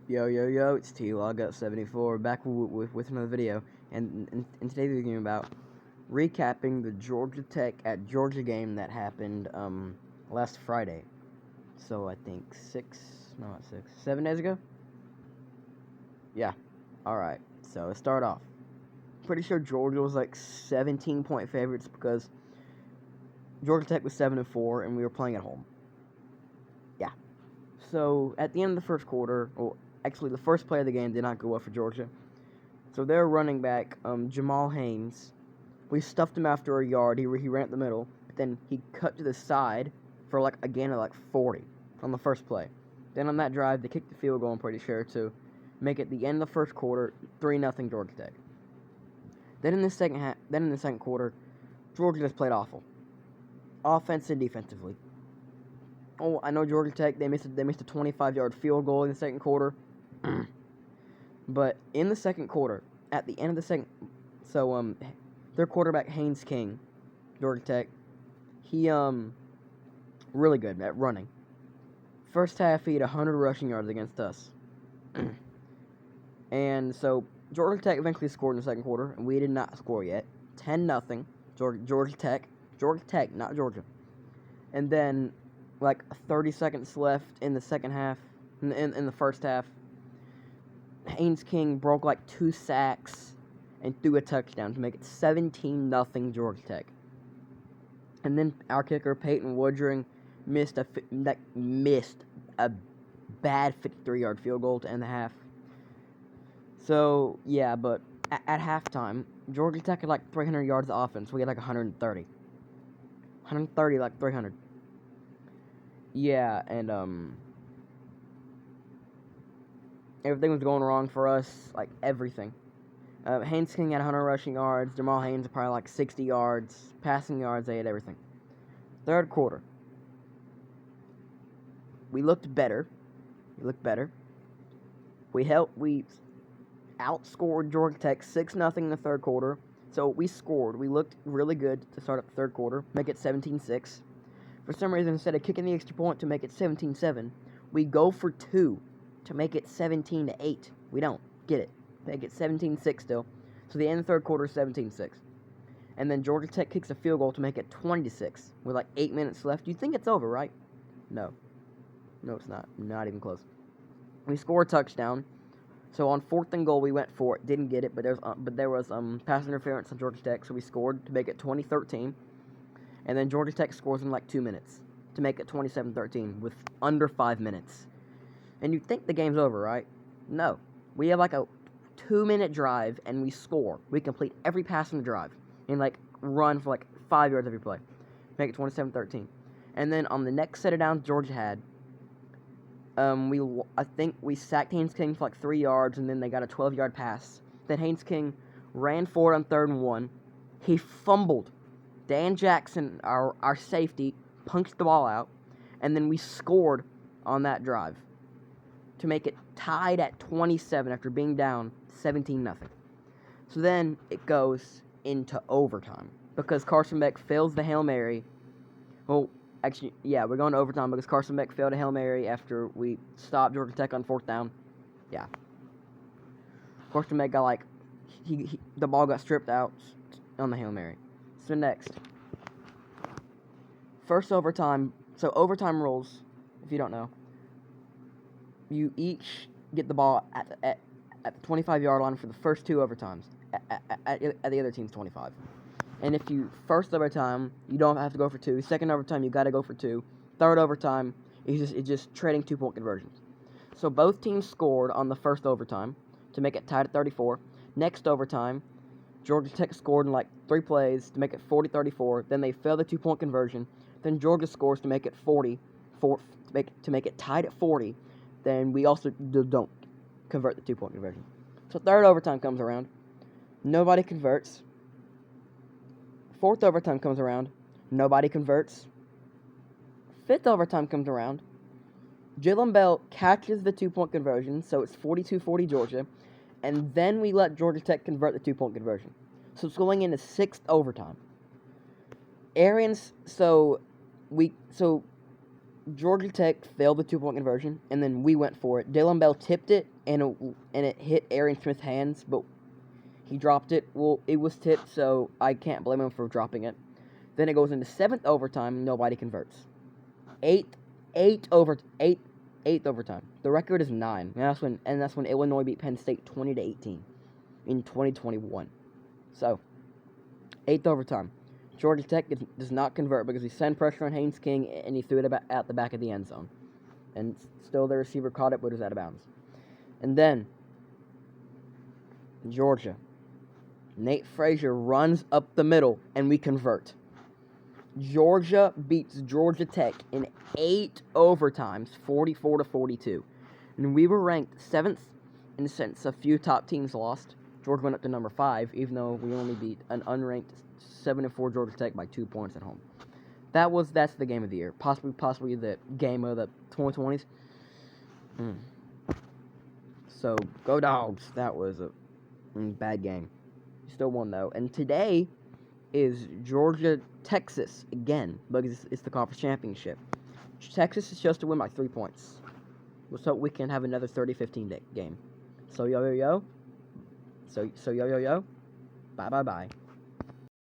Yo, yo, yo, it's T-Log up 74 back with another video. And today we're talking about recapping the Georgia Tech at Georgia game that happened last Friday. So I think 7 days ago? Yeah. Alright, so let's start off. Pretty sure Georgia was like 17-point favorites because Georgia Tech was 7-4 and we were playing at home. Yeah. So at the end of the first quarter, well, actually the first play of the game did not go well for Georgia. So their running back, Jamal Haynes, we stuffed him after a yard. He ran up the middle, but then he cut to the side for a gain of 40 on the first play. Then on that drive, they kicked the field goal, I'm pretty sure, to make it the end of the first quarter, 3-0 Georgia Tech. Then in the second quarter, Georgia just played awful, offense and defensively. Oh, I know Georgia Tech, they missed a 25-yard field goal in the second quarter. But in the second quarter, at the end of the second, their quarterback Haynes King, Georgia Tech, he really good at running. First half, he had 100 rushing yards against us. And so Georgia Tech eventually scored in the second quarter, and we did not score yet. 10-0, Georgia Tech, not Georgia. And then 30 seconds left in the second half, in the first half, Haynes King broke 2 sacks and threw a touchdown to make it 17-0 Georgia Tech. And then our kicker Peyton Woodring missed a bad 53-yard field goal to end the half. So yeah, but at halftime, Georgia Tech had 300 yards of offense. We had 130. 130, 300. Yeah, and everything was going wrong for us, everything. Haynes King had 100 rushing yards. Jamal Haynes probably 60 yards. Passing yards, they had everything. Third quarter. We looked better. We outscored Georgia Tech 6-0 in the third quarter. So we scored. We looked really good to start up the third quarter, make it 17-6. For some reason, instead of kicking the extra point to make it 17-7, we go for 2 to make it 17-8. We don't get it. Make it 17-6 still. So the end of the third quarter, 17-6. And then Georgia Tech kicks a field goal to make it 20-6 with 8 minutes left. You think it's over, right? No. No, it's not. Not even close. We score a touchdown. So on 4th and goal, we went for it. Didn't get it, but there was pass interference on Georgia Tech, so we scored to make it 20-13. And then Georgia Tech scores in 2 minutes to make it 27-13 with under 5 minutes. And you think the game's over, right? No. We have a 2-minute drive, and we score. We complete every pass in the drive and run for 5 yards every play. Make it 27-13. And then on the next set of downs Georgia had, I think we sacked Haynes King for 3 yards, and then they got a 12-yard pass. Then Haynes King ran forward on 3rd and 1. He fumbled. Dan Jackson, our safety, punched the ball out, and then we scored on that drive to make it tied at 27 after being down 17-0. So then it goes into overtime because Carson Beck fails the Hail Mary. Well, actually, yeah, we're going to overtime because Carson Beck failed a Hail Mary after we stopped Georgia Tech on 4th down. Yeah. Carson Beck got the ball got stripped out on the Hail Mary. So next, first overtime. So overtime rules, if you don't know, you each get the ball at the 25-yard line for the first 2 overtimes at the other team's 25. And if you first overtime, you don't have to go for 2. Second overtime, you got to go for 2. Third overtime, it's just trading 2-point conversions. So both teams scored on the first overtime to make it tied at 34. Next overtime, Georgia Tech scored in 3 plays to make it 40-34. Then they failed the 2-point conversion. Then Georgia scores to make it 40, to make it tied at 40. Then we also don't convert the 2-point conversion. So third overtime comes around. Nobody converts. Fourth overtime comes around. Nobody converts. Fifth overtime comes around. Jalen Bell catches the 2-point conversion, so it's 42-40 Georgia. And then we let Georgia Tech convert the 2-point conversion. So it's going into 6th overtime. Georgia Tech failed the 2-point conversion, and then we went for it. Dylan Bell tipped it, and it hit Aaron Smith's hands, but he dropped it. Well, it was tipped, so I can't blame him for dropping it. Then it goes into 7th overtime. Nobody converts. Eighth overtime. The record is 9. And that's when Illinois beat Penn State 20-18 in 2021. So 8th overtime. Georgia Tech does not convert because he sent pressure on Haynes King and he threw it at the back of the end zone. And still the receiver caught it, but it was out of bounds. And then Georgia. Nate Frazier runs up the middle, and we convert. Georgia beats Georgia Tech in 8 overtimes, 44-42. And we were ranked 7th, and since a few top teams lost, Georgia went up to number 5, even though we only beat an unranked 7-4 Georgia Tech by 2 points at home. That's the game of the year. Possibly the game of the 2020s. So, go Dogs. That was a bad game. Still won, though. And today is Georgia-Texas again, because it's the conference championship. Texas is just to win by 3 points. Let's hope we can have another 30-15 game. So, yo. So, yo. Bye.